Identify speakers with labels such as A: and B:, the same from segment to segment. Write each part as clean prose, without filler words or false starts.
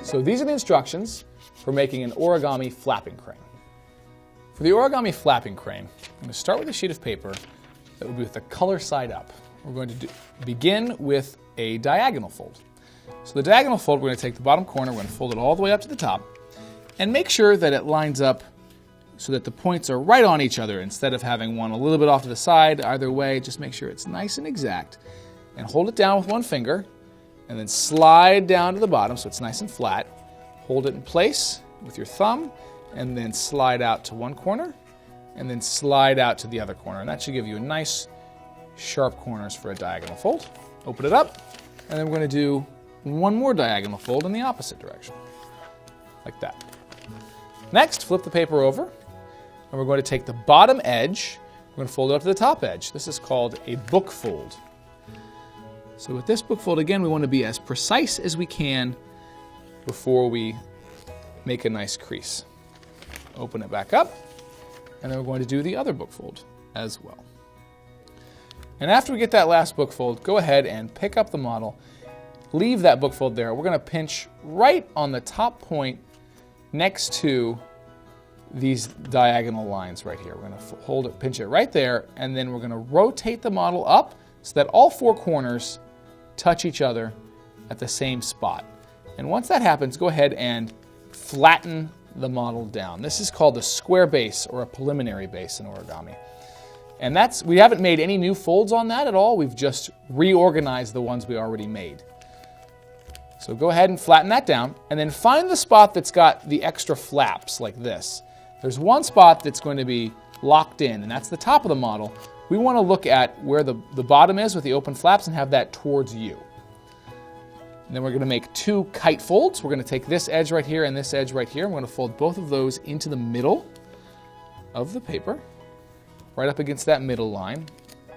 A: So these are the instructions for making an origami flapping crane. For the origami flapping crane, I'm going to start with a sheet of paper that will be with the color side up. We're going to begin with a diagonal fold. So the diagonal fold, we're going to take the bottom corner, we're going to fold it all the way up to the top, and make sure that it lines up so that the points are right on each other instead of having one a little bit off to the side. Either way, just make sure it's nice and exact. And hold it down with one finger, and then slide down to the bottom so it's nice and flat. Hold it in place with your thumb, and then slide out to one corner, and then slide out to the other corner. And that should give you a nice, sharp corners for a diagonal fold. Open it up, and then we're going to do one more diagonal fold in the opposite direction, like that. Next, flip the paper over, and we're going to take the bottom edge, we're going to fold it up to the top edge. This is called a book fold. So with this book fold, again, we want to be as precise as we can before we make a nice crease. Open it back up, and then we're going to do the other book fold as well. And after we get that last book fold, go ahead and pick up the model, leave that book fold there. We're going to pinch right on the top point next to these diagonal lines right here. We're going to hold it, pinch it right there, and then we're going to rotate the model up so that all four corners touch each other at the same spot. And once that happens, go ahead and flatten the model down. This is called a square base or a preliminary base in origami. And we haven't made any new folds on that at all. We've just reorganized the ones we already made. So go ahead and flatten that down, and then find the spot that's got the extra flaps like this. There's one spot that's going to be locked in, and that's the top of the model. We want to look at where the bottom is with the open flaps and have that towards you. And then we're going to make two kite folds. We're going to take this edge right here and this edge right here. We're going to fold both of those into the middle of the paper, right up against that middle line.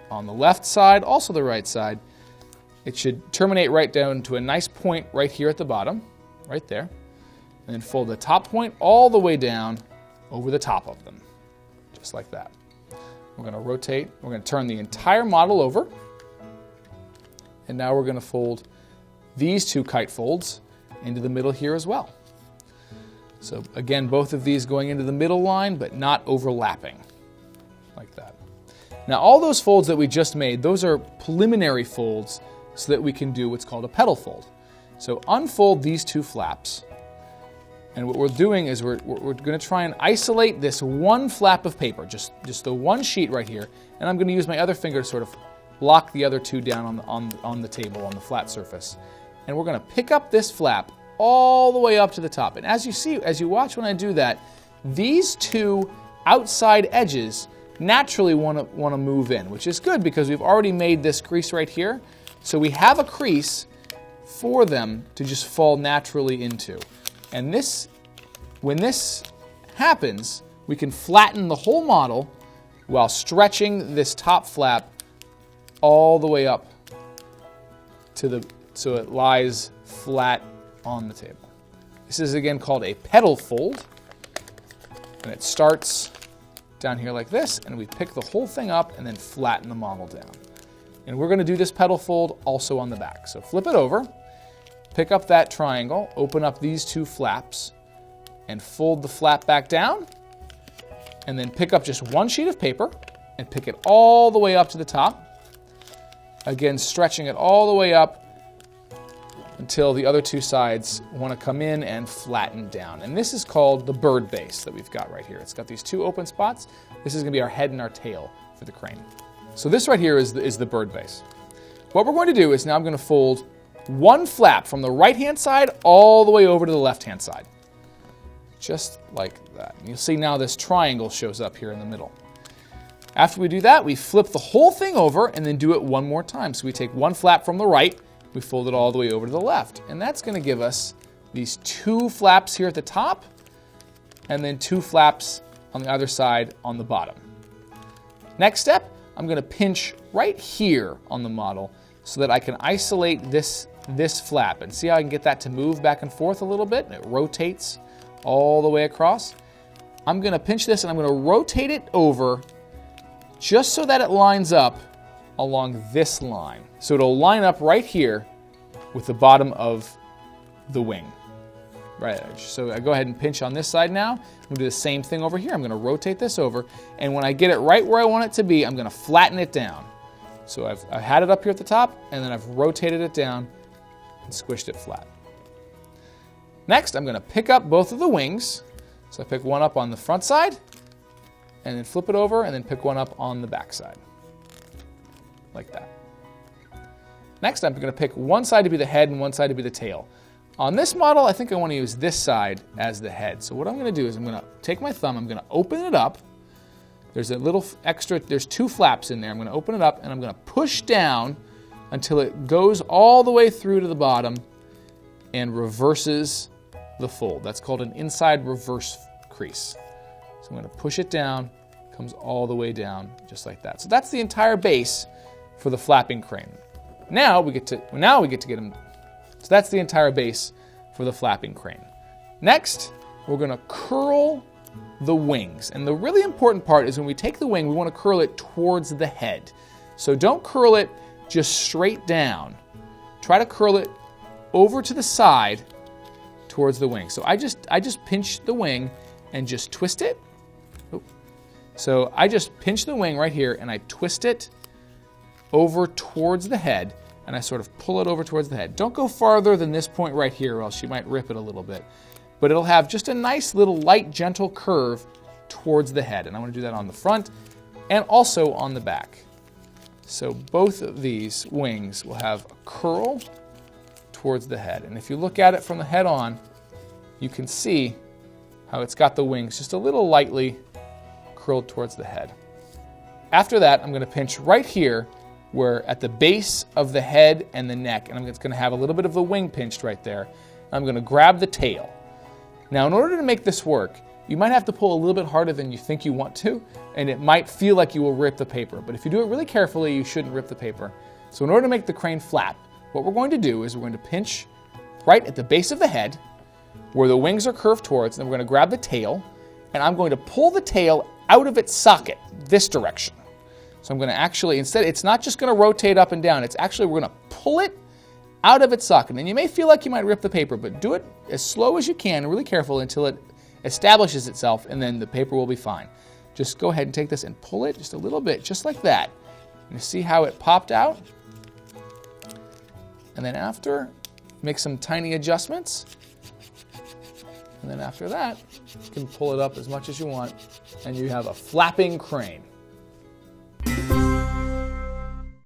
A: On the left side, also the right side, it should terminate right down to a nice point right here at the bottom, right there. And then fold the top point all the way down over the top of them, just like that. We're going to rotate, we're going to turn the entire model over, and now we're going to fold these two kite folds into the middle here as well. So again, both of these going into the middle line, but not overlapping, like that. Now all those folds that we just made, those are preliminary folds so that we can do what's called a petal fold. So unfold these two flaps, and what we're doing is we're going to try and isolate this one flap of paper, just the one sheet right here, and I'm going to use my other finger to sort of lock the other two down on the table, on the flat surface. And we're going to pick up this flap all the way up to the top. And as you see, as you watch when I do that, these two outside edges naturally want to move in, which is good because we've already made this crease right here. So we have a crease for them to just fall naturally into. And when this happens, we can flatten the whole model while stretching this top flap all the way up so it lies flat on the table. This is again called a petal fold, and it starts down here like this, and we pick the whole thing up and then flatten the model down. And we're going to do this petal fold also on the back. So flip it over, pick up that triangle, open up these two flaps, and fold the flap back down, and then pick up just one sheet of paper and pick it all the way up to the top. Again, stretching it all the way up until the other two sides want to come in and flatten down. And this is called the bird base that we've got right here. It's got these two open spots. This is going to be our head and our tail for the crane. So this right here is the bird base. What we're going to do is now I'm going to fold one flap from the right-hand side all the way over to the left-hand side. Just like that. And you'll see now this triangle shows up here in the middle. After we do that, we flip the whole thing over and then do it one more time. So we take one flap from the right, we fold it all the way over to the left. And that's going to give us these two flaps here at the top and then two flaps on the other side on the bottom. Next step, I'm going to pinch right here on the model so that I can isolate this flap. And see how I can get that to move back and forth a little bit? And it rotates all the way across. I'm going to pinch this and I'm going to rotate it over just so that it lines up along this line. So it'll line up right here with the bottom of the wing. Right edge. So I go ahead and pinch on this side now. I'm going to do the same thing over here. I'm going to rotate this over, and when I get it right where I want it to be, I'm going to flatten it down. So I've had it up here at the top, and then I've rotated it down and squished it flat. Next, I'm going to pick up both of the wings. So I pick one up on the front side, and then flip it over, and then pick one up on the back side, like that. Next, I'm going to pick one side to be the head and one side to be the tail. On this model, I think I want to use this side as the head. So what I'm going to do is I'm going to take my thumb, I'm going to open it up. There's a little extra, there's 2 flaps in there. I'm going to open it up and I'm going to push down until it goes all the way through to the bottom and reverses the fold. That's called an inside reverse crease. So I'm going to push it down, comes all the way down just like that. So that's the entire base for the flapping crane. Now we get to get them. So that's the entire base for the flapping crane. Next, we're going to curl the wings. And the really important part is when we take the wing, we want to curl it towards the head. So don't curl it just straight down. Try to curl it over to the side towards the wing. So I just pinch the wing and just twist it. So I just pinch the wing right here and I twist it over towards the head, and I sort of pull it over towards the head. Don't go farther than this point right here or else you might rip it a little bit. But it'll have just a nice little light, gentle curve towards the head. And I want to do that on the front and also on the back. So both of these wings will have a curl towards the head. And if you look at it from the head on, you can see how it's got the wings just a little lightly curled towards the head. After that, I'm going to pinch right here where at the base of the head and the neck, and it's going to have a little bit of the wing pinched right there. I'm going to grab the tail. Now, in order to make this work, you might have to pull a little bit harder than you think you want to, and it might feel like you will rip the paper. But if you do it really carefully, you shouldn't rip the paper. So in order to make the crane flap, what we're going to do is we're going to pinch right at the base of the head where the wings are curved towards, and then we're going to grab the tail, and I'm going to pull the tail out of its socket this direction. So I'm going to actually, instead, it's not just going to rotate up and down, it's actually, we're going to pull it out of its socket. And you may feel like you might rip the paper, but do it as slow as you can, and really careful until it establishes itself, and then the paper will be fine. Just go ahead and take this and pull it just a little bit, just like that. You see how it popped out? And then after, make some tiny adjustments. And then after that, you can pull it up as much as you want, and you have a flapping crane.